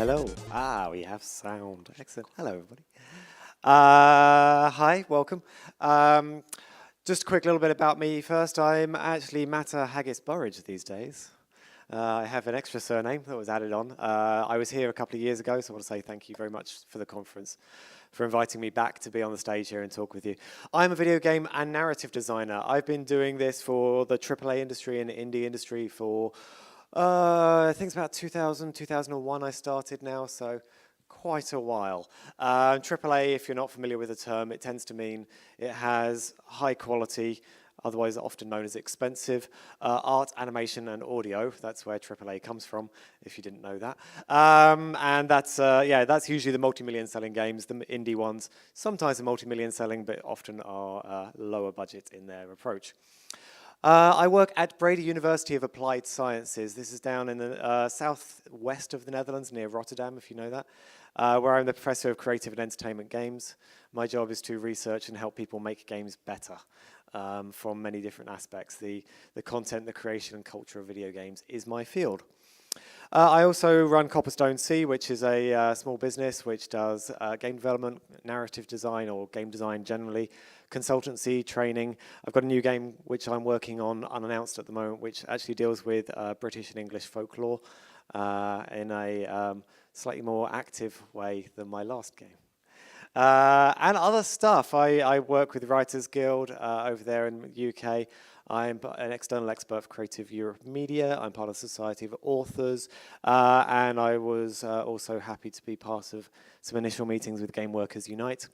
Hello. We have sound. Excellent. Hello, everybody. Hi, welcome. Just a quick little bit about me first. I'm actually Matter Haggis-Burridge these days. I have an extra surname that was added on. I was here a couple of years ago, so I want to say thank you very much for the conference, for inviting me back to be on the stage here and talk with you. I'm a video game and narrative designer. I've been doing this for the AAA industry and indie industry for, I think it's about 2000, 2001 I started now, so quite a while. AAA, if you're not familiar with the term, it tends to mean it has high quality, otherwise often known as expensive, art, animation, and audio. That's where AAA comes from, if you didn't know that. And that's usually the multi-million selling games. The indie ones sometimes are multi-million selling, but often are lower budget in their approach. I work at Breda University of Applied Sciences. This is down in the southwest of the Netherlands, near Rotterdam, if you know that, where I'm the professor of creative and entertainment games. My job is to research and help people make games better from many different aspects. The content, the creation, and culture of video games is my field. I also run Copperstone C, which is a small business which does game development, narrative design, or game design generally, consultancy, training. I've got a new game which I'm working on, unannounced at the moment, which actually deals with British and English folklore in a slightly more active way than my last game. And other stuff. I work with the Writers Guild over there in the UK. I'm an external expert for Creative Europe Media. I'm part of the Society of Authors. And I was also happy to be part of some initial meetings with Game Workers Unite,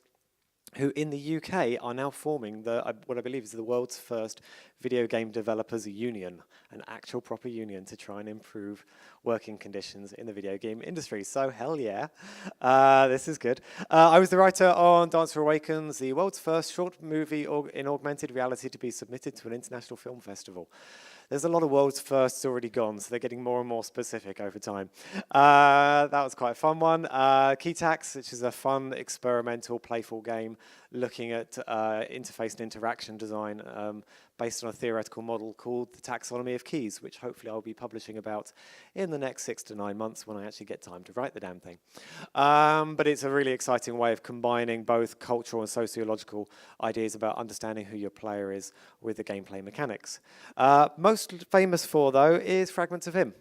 who in the UK are now forming what I believe is the world's first video game developers union, an actual proper union to try and improve working conditions in the video game industry. So hell yeah, this is good. I was the writer on Dancer Awakens, the world's first short movie in augmented reality to be submitted to an international film festival. There's a lot of world's firsts already gone, so they're getting more and more specific over time. That was quite a fun one. Keytax, which is a fun, experimental, playful game looking at interface and interaction design based on a theoretical model called the taxonomy of keys, which hopefully I'll be publishing about in the next 6 to 9 months when I actually get time to write the damn thing. But it's a really exciting way of combining both cultural and sociological ideas about understanding who your player is with the gameplay mechanics. Most famous for, though, is Fragments of Him.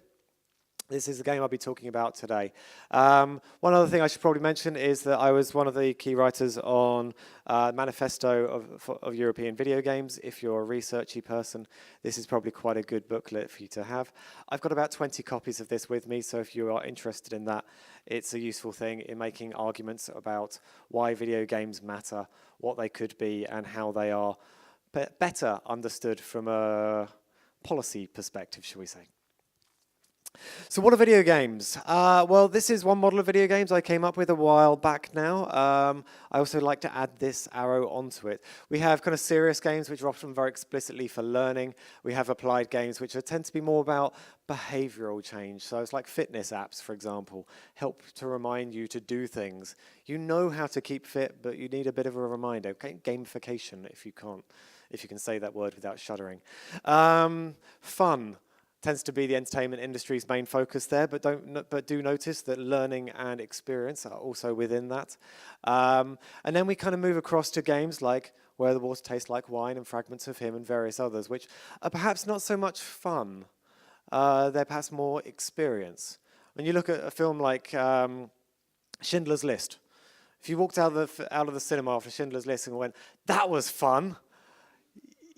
This is the game I'll be talking about today. One other thing I should probably mention is that I was one of the key writers on Manifesto of European video games. If you're a researchy person, this is probably quite a good booklet for you to have. I've got about 20 copies of this with me, so if you are interested in that, it's a useful thing in making arguments about why video games matter, what they could be, and how they are better understood from a policy perspective, shall we say. So what are video games? Well, this is one model of video games I came up with a while back now. I also like to add this arrow onto it. We have kind of serious games which are often very explicitly for learning. We have applied games which tend to be more about behavioral change. So it's like fitness apps, for example, help to remind you to do things. You know how to keep fit, but you need a bit of a reminder. Okay? Gamification, if you can say that word without shuddering. Fun tends to be the entertainment industry's main focus there, but do notice that learning and experience are also within that. And then we kind of move across to games like Where the Water Tastes Like Wine and Fragments of Him and various others, which are perhaps not so much fun. They're perhaps more experience. When you look at a film like Schindler's List, if you walked out of the cinema after Schindler's List and went, "That was fun,"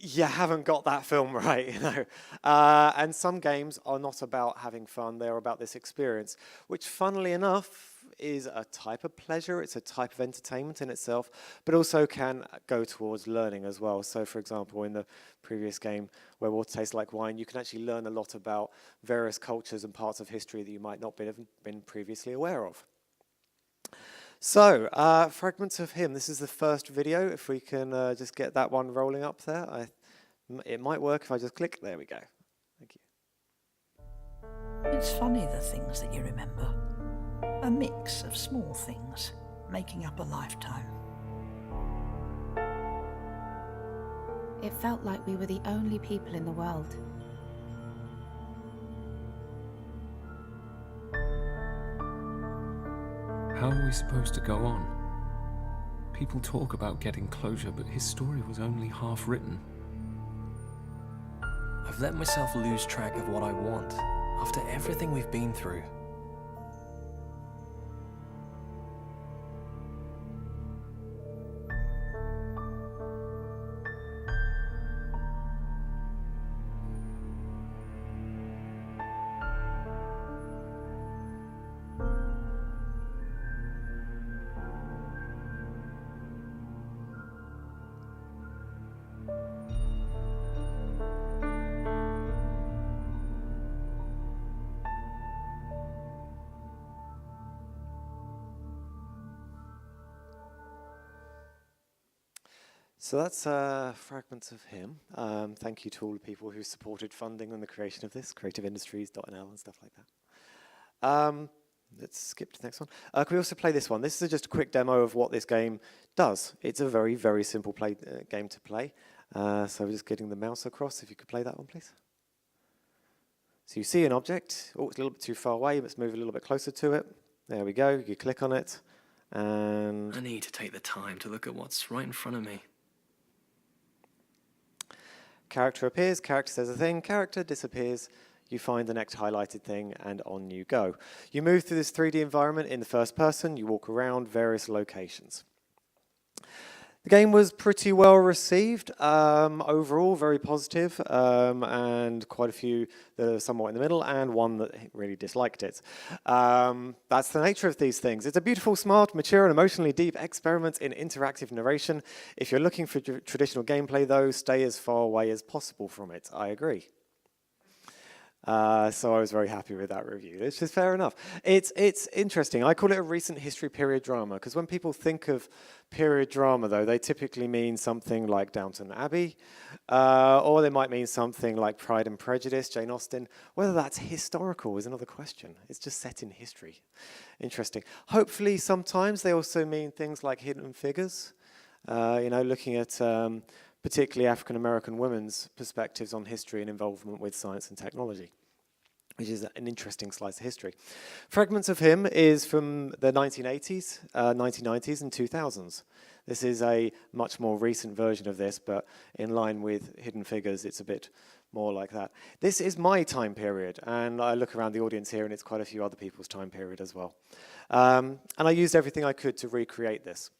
you haven't got that film right, you know. And some games are not about having fun, they're about this experience, which funnily enough is a type of pleasure, it's a type of entertainment in itself, but also can go towards learning as well. So for example, in the previous game, Where Water Tastes Like Wine, you can actually learn a lot about various cultures and parts of history that you might not have been previously aware of. So, Fragments of Him. This is the first video. If we can just get that one rolling up there. It might work if I just click. There we go. Thank you. It's funny, the things that you remember. A mix of small things, making up a lifetime. It felt like we were the only people in the world. How are we supposed to go on? People talk about getting closure, but his story was only half written. I've let myself lose track of what I want after everything we've been through. So that's Fragments of Him. Thank you to all the people who supported funding and the creation of this, creativeindustries.nl and stuff like that. Let's skip to the next one. Can we also play this one? This is just a quick demo of what this game does. It's a very, very simple game to play. So we're just getting the mouse across. If you could play that one, please. So you see an object. Oh, it's a little bit too far away. Let's move a little bit closer to it. There we go. You click on it. And I need to take the time to look at what's right in front of me. character appears, character says a thing, character disappears, you find the next highlighted thing, and on you go. You move through this 3D environment in the first person, you walk around various locations. The game was pretty well received, overall very positive, and quite a few that are somewhat in the middle, and one that really disliked it. That's the nature of these things. It's a beautiful, smart, mature, and emotionally deep experiment in interactive narration. If you're looking for traditional gameplay, though, stay as far away as possible from it. I agree. So I was very happy with that review. It's just fair enough. It's interesting. I call it a recent history period drama, because when people think of period drama, though, they typically mean something like Downton Abbey, or they might mean something like Pride and Prejudice, Jane Austen. Whether that's historical is another question. It's just set in history. Interesting. Hopefully, sometimes they also mean things like Hidden Figures, looking at particularly African-American women's perspectives on history and involvement with science and technology, which is an interesting slice of history. Fragments of Him is from the 1980s, 1990s and 2000s. This is a much more recent version of this, but in line with Hidden Figures, it's a bit more like that. This is my time period, and I look around the audience here, and it's quite a few other people's time period as well. And I used everything I could to recreate this.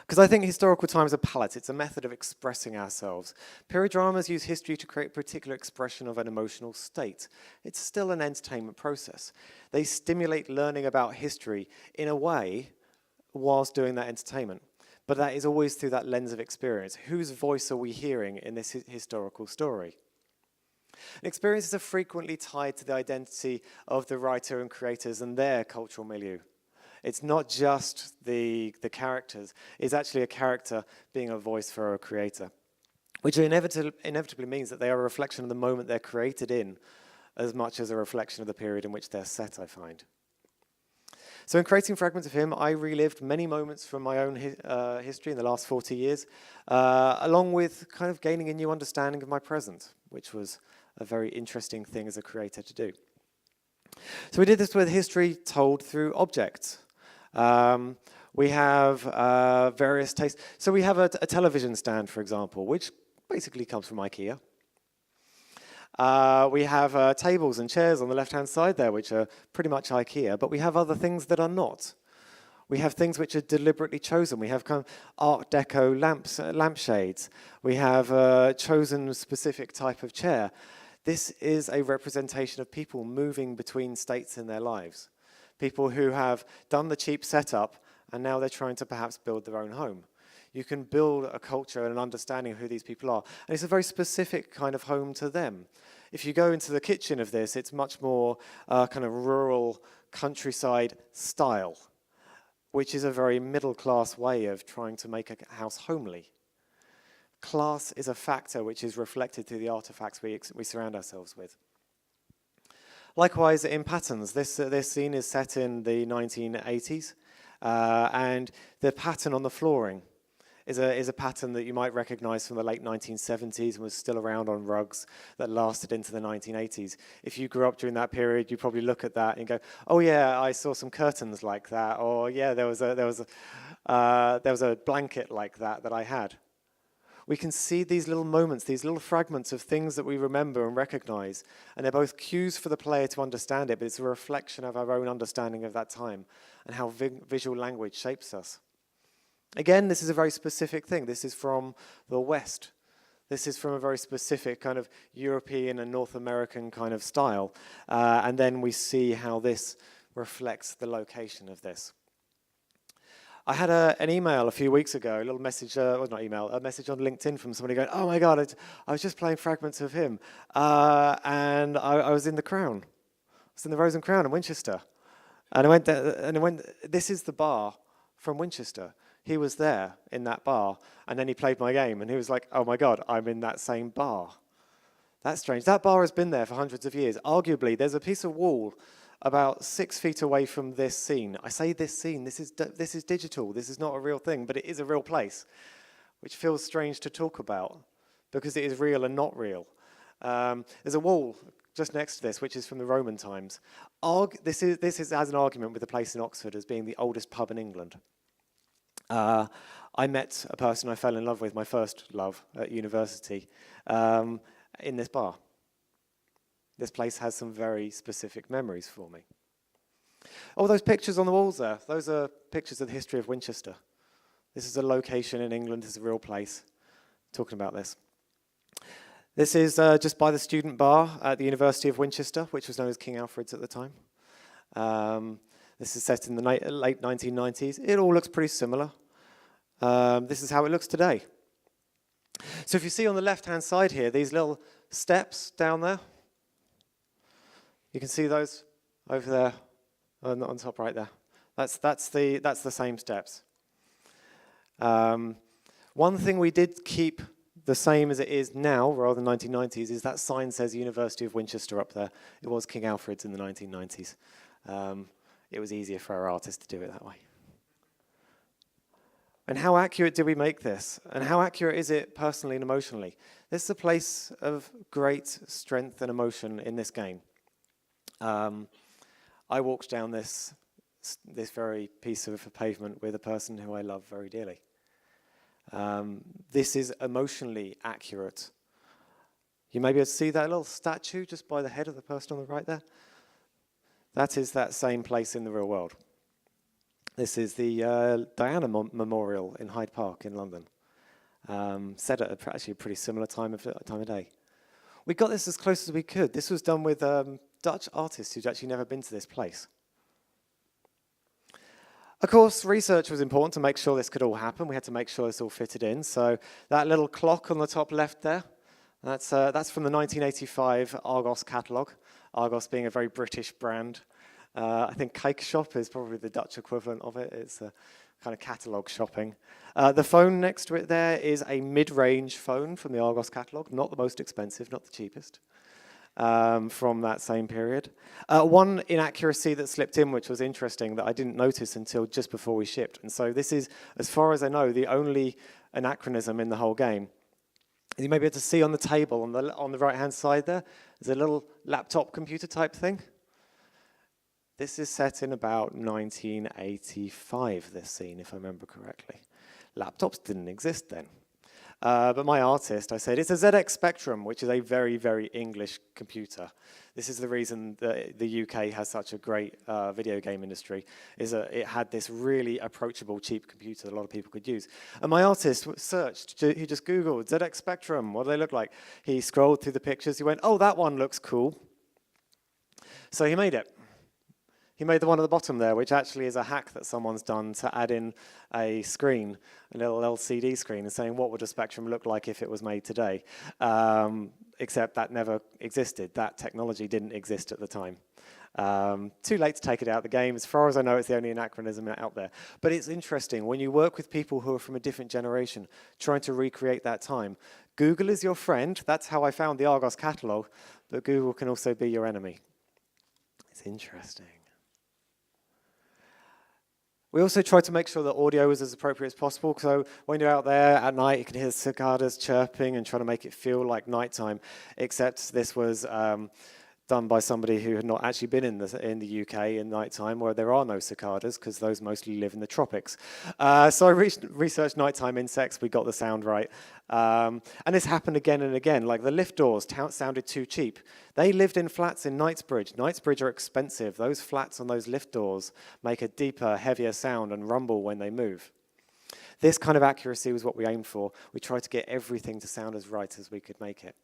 Because I think historical time is a palette. It's a method of expressing ourselves. Period dramas use history to create a particular expression of an emotional state. It's still an entertainment process. They stimulate learning about history in a way whilst doing that entertainment. But that is always through that lens of experience. Whose voice are we hearing in this historical story? Experiences are frequently tied to the identity of the writer and creators and their cultural milieu. It's not just the characters. It's actually a character being a voice for a creator, which inevitably means that they are a reflection of the moment they're created in as much as a reflection of the period in which they're set, I find. So in creating Fragments of Him, I relived many moments from my own history in the last 40 years, along with kind of gaining a new understanding of my present, which was a very interesting thing as a creator to do. So we did this with history told through objects. We have various tastes. So we have a television stand, for example, which basically comes from IKEA. We have tables and chairs on the left-hand side there, which are pretty much IKEA, but we have other things that are not. We have things which are deliberately chosen. We have kind of Art Deco lampshades. We have a chosen specific type of chair. This is a representation of people moving between states in their lives. People who have done the cheap setup and now they're trying to perhaps build their own home. You can build a culture and an understanding of who these people are. And it's a very specific kind of home to them. If you go into the kitchen of this, it's much more kind of rural countryside style, which is a very middle-class way of trying to make a house homely. Class is a factor which is reflected through the artifacts we surround ourselves with. Likewise, in patterns, this scene is set in the 1980s, and the pattern on the flooring is a pattern that you might recognize from the late 1970s and was still around on rugs that lasted into the 1980s. If you grew up during that period, you probably look at that and go, oh yeah, I saw some curtains like that, or yeah, there was a blanket like that I had. We can see these little moments, these little fragments of things that we remember and recognize, and they're both cues for the player to understand it, but it's a reflection of our own understanding of that time and how visual language shapes us. Again, this is a very specific thing. This is from the West. This is from a very specific kind of European and North American kind of style. And then we see how this reflects the location of this. I had an email a few weeks ago, a little message, well not email, a message on LinkedIn from somebody going, oh my God, I was just playing Fragments of Him, and I was in the Crown. I was in the Rose and Crown in Winchester. And I went there, and this is the bar from Winchester. He was there in that bar, and then he played my game, and he was like, oh my God, I'm in that same bar. That's strange. That bar has been there for hundreds of years. Arguably, there's a piece of wall about 6 feet away from this scene. I say this scene, this is digital, this is not a real thing, but it is a real place, which feels strange to talk about, because it is real and not real. There's a wall just next to this, which is from the Roman times. This has an argument with the place in Oxford as being the oldest pub in England. I met a person I fell in love with, my first love at university, in this bar. This place has some very specific memories for me. Oh, those pictures on the walls there, those are pictures of the history of Winchester. This is a location in England, this is a real place. Talking about this. This is just by the student bar at the University of Winchester, which was known as King Alfred's at the time. This is set in the late 1990s. It all looks pretty similar. This is how it looks today. So if you see on the left-hand side here, these little steps down there, you can see those over there on top right there. That's the same steps. One thing we did keep the same as it is now, rather than 1990s, is that sign says University of Winchester up there. It was King Alfred's in the 1990s. It was easier for our artists to do it that way. And how accurate did we make this? And how accurate is it personally and emotionally? This is a place of great strength and emotion in this game. I walked down this very piece of pavement with a person who I love very dearly. This is emotionally accurate. You may be able to see that little statue just by the head of the person on the right there. That is that same place in the real world. This is the Diana Memorial in Hyde Park in London. Set at actually a pretty similar time of day. We got this as close as we could. This was done with Dutch artists who'd actually never been to this place. Of course, research was important to make sure this could all happen. We had to make sure this all fitted in. So that little clock on the top left there, that's from the 1985 Argos Catalog. Argos being a very British brand. I think Cake Shop is probably the Dutch equivalent of it. It's a kind of catalogue shopping. The phone next to it there is a mid-range phone from the Argos Catalog, not the most expensive, not the cheapest, from that same period. One inaccuracy that slipped in, which was interesting, that I didn't notice until just before we shipped. And so this is, as far as I know, the only anachronism in the whole game. You may be able to see on the table on the right-hand side there, there's a little laptop computer type thing. This is set in about 1985, this scene, if I remember correctly. Laptops didn't exist then. But my artist, I said, it's a ZX Spectrum, which is a very, very English computer. This is the reason that the UK has such a great video game industry, is that it had this really approachable, cheap computer that a lot of people could use. And my artist searched, he just Googled ZX Spectrum, what do they look like? He scrolled through the pictures, he went, oh, that one looks cool. So he made it. He made the one at the bottom there, which actually is a hack that someone's done to add in a screen, a little LCD screen, and saying what would a Spectrum look like if it was made today. Except that never existed. That technology didn't exist at the time. Too late to take it out of the game. As far as I know, it's the only anachronism out there. But it's interesting, when you work with people who are from a different generation, trying to recreate that time. Google is your friend. That's how I found the Argos Catalog. But Google can also be your enemy. It's interesting. We also try to make sure that audio is as appropriate as possible, so when you're out there at night, you can hear cicadas chirping and trying to make it feel like nighttime, except this was done by somebody who had not actually been in the UK in nighttime, where there are no cicadas, because those mostly live in the tropics. So I researched nighttime insects, we got the sound right. And this happened again and again, like the lift doors sounded too cheap. They lived in flats in Knightsbridge. Knightsbridge are expensive. Those flats on those lift doors make a deeper, heavier sound and rumble when they move. This kind of accuracy was what we aimed for. We tried to get everything to sound as right as we could make it.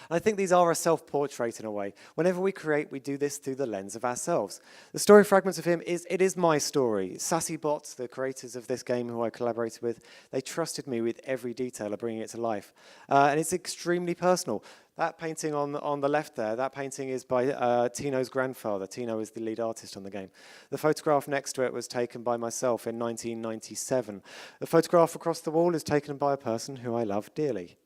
And I think these are a self-portrait in a way. Whenever we create, we do this through the lens of ourselves. The story Fragments of Him is my story. Sassy Bots, the creators of this game who I collaborated with, they trusted me with every detail of bringing it to life. And it's extremely personal. That painting on the left there, that painting is by Tino's grandfather. Tino is the lead artist on the game. The photograph next to it was taken by myself in 1997. The photograph across the wall is taken by a person who I love dearly.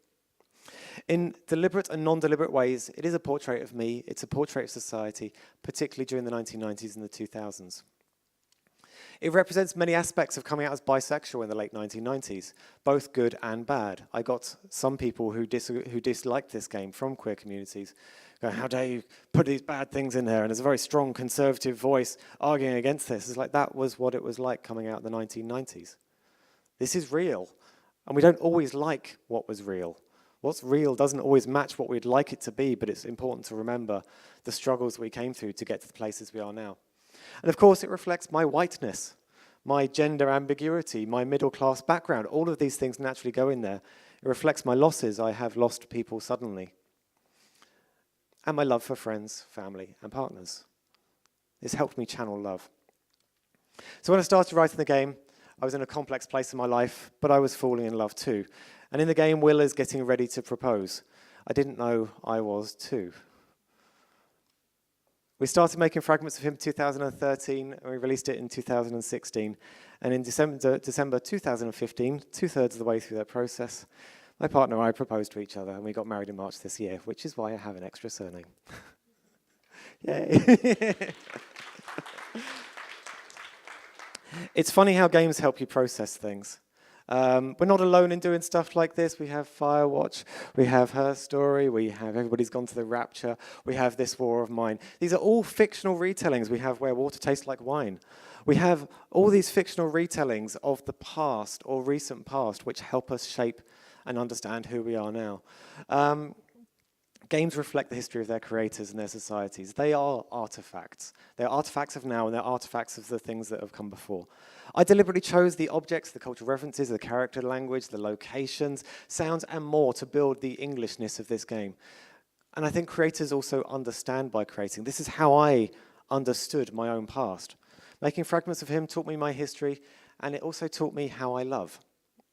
In deliberate and non-deliberate ways, it is a portrait of me, it's a portrait of society, particularly during the 1990s and the 2000s. It represents many aspects of coming out as bisexual in the late 1990s, both good and bad. I got some people who disliked this game from queer communities, going, how dare you put these bad things in there? And there's a very strong conservative voice arguing against this. It's like that was what it was like coming out in the 1990s. This is real, and we don't always like what was real. What's real doesn't always match what we'd like it to be, but it's important to remember the struggles we came through to get to the places we are now. And of course, it reflects my whiteness, my gender ambiguity, my middle-class background. All of these things naturally go in there. It reflects my losses. I have lost people suddenly. And my love for friends, family, and partners. This helped me channel love. So when I started writing the game, I was in a complex place in my life, but I was falling in love too. And in the game, Will is getting ready to propose. I didn't know I was too. We started making Fragments of Him in 2013, and we released it in 2016. And in December 2015, 2/3 of the way through that process, my partner and I proposed to each other, and we got married in March this year, which is why I have an extra surname. Yay. It's funny how games help you process things. We're not alone in doing stuff like this. We have Firewatch, we have Her Story, we have Everybody's Gone to the Rapture, we have This War of Mine. These are all fictional retellings. We have Where Water Tastes Like Wine. We have all these fictional retellings of the past or recent past which help us shape and understand who we are now. Games reflect the history of their creators and their societies. They are artifacts. They're artifacts of now, and they're artifacts of the things that have come before. I deliberately chose the objects, the cultural references, the character language, the locations, sounds, and more to build the Englishness of this game. And I think creators also understand by creating. This is how I understood my own past. Making Fragments of Him taught me my history, and it also taught me how I love,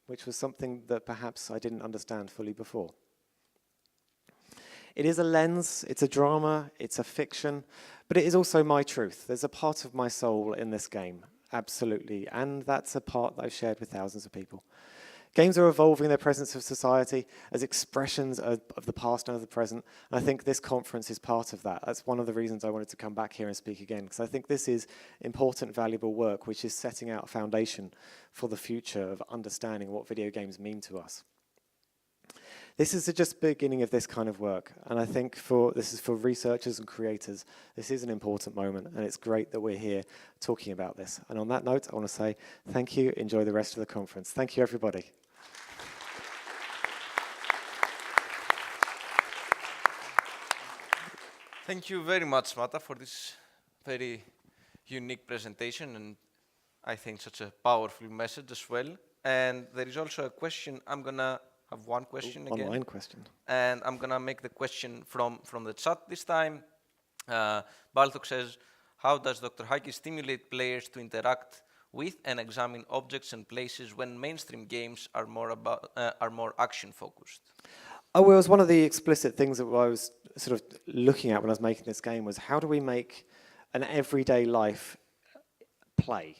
which was something that perhaps I didn't understand fully before. It is a lens, it's a drama, it's a fiction, but it is also my truth. There's a part of my soul in this game, absolutely, and that's a part that I've shared with thousands of people. Games are evolving their presence of society as expressions of the past and of the present, and I think this conference is part of that. That's one of the reasons I wanted to come back here and speak again, because I think this is important, valuable work, which is setting out a foundation for the future of understanding what video games mean to us. This is just the beginning of this kind of work, and I think this is for researchers and creators. This is an important moment, and it's great that we're here talking about this. And on that note, I want to say thank you, enjoy the rest of the conference. Thank you, everybody. Thank you very much, Mata, for this very unique presentation, and I think such a powerful message as well. And there is also a question. I'm going to have one question again. Online question. And I'm going to make the question from the chat this time. Baltok says, how does Dr. Haggis stimulate players to interact with and examine objects and places when mainstream games are more action-focused? Oh, well, it was one of the explicit things that I was sort of looking at when I was making this game was how do we make an everyday life play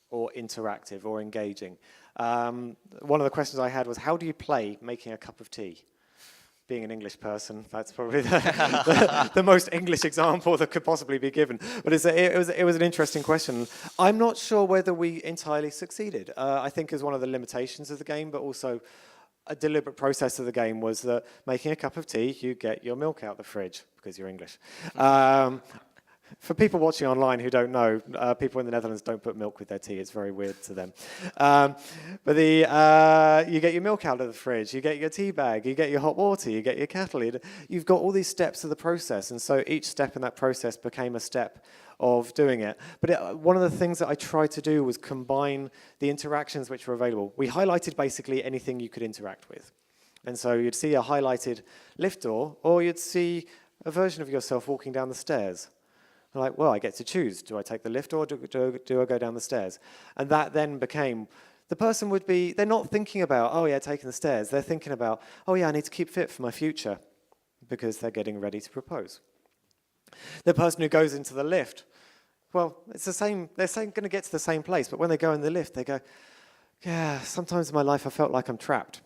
or interactive or engaging? One of the questions I had was, how do you play making a cup of tea? being an English person, that's probably the most English example that could possibly be given. But it was an interesting question. I'm not sure whether we entirely succeeded. I think as one of the limitations of the game, but also a deliberate process of the game was that making a cup of tea, you get your milk out the fridge, because you're English. For people watching online who don't know, people in the Netherlands don't put milk with their tea. It's very weird to them. But you get your milk out of the fridge, you get your tea bag, you get your hot water, you get your kettle. You've got all these steps of the process, and so each step in that process became a step of doing it. But one of the things that I tried to do was combine the interactions which were available. We highlighted basically anything you could interact with. And so you'd see a highlighted lift door, or you'd see a version of yourself walking down the stairs. Like, well, I get to choose. Do I take the lift or do I go down the stairs? And that then became, the person would be, they're not thinking about, oh yeah, taking the stairs. They're thinking about, oh yeah, I need to keep fit for my future, because they're getting ready to propose. The person who goes into the lift, well, it's the same, they're going to get to the same place, but when they go in the lift, they go, yeah, sometimes in my life I felt like I'm trapped.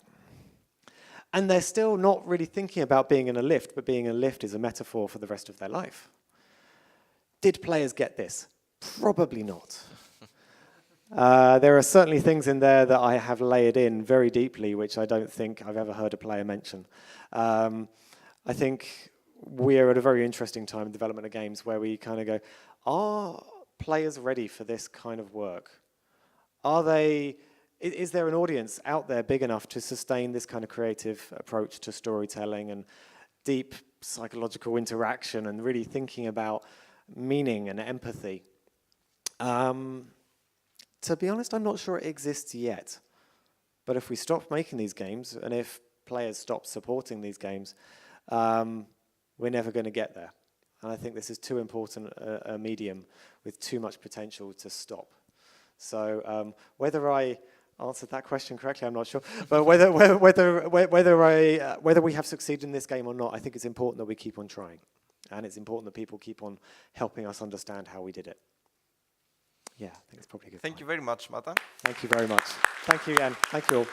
And they're still not really thinking about being in a lift, but being in a lift is a metaphor for the rest of their life. Did players get this? Probably not. There are certainly things in there that I have layered in very deeply, which I don't think I've ever heard a player mention. I think we're at a very interesting time in development of games where we kind of go, are players ready for this kind of work? Is there an audience out there big enough to sustain this kind of creative approach to storytelling and deep psychological interaction and really thinking about meaning and empathy? To be honest, I'm not sure it exists yet. But if we stop making these games, and if players stop supporting these games, we're never going to get there. And I think this is too important a medium with too much potential to stop. So whether I answered that question correctly, I'm not sure. But whether we have succeeded in this game or not, I think it's important that we keep on trying. And it's important that people keep on helping us understand how we did it. Yeah, I think it's probably a good Thank you very much, Mata. Thank you very much. Thank you, Ian. Thank you all.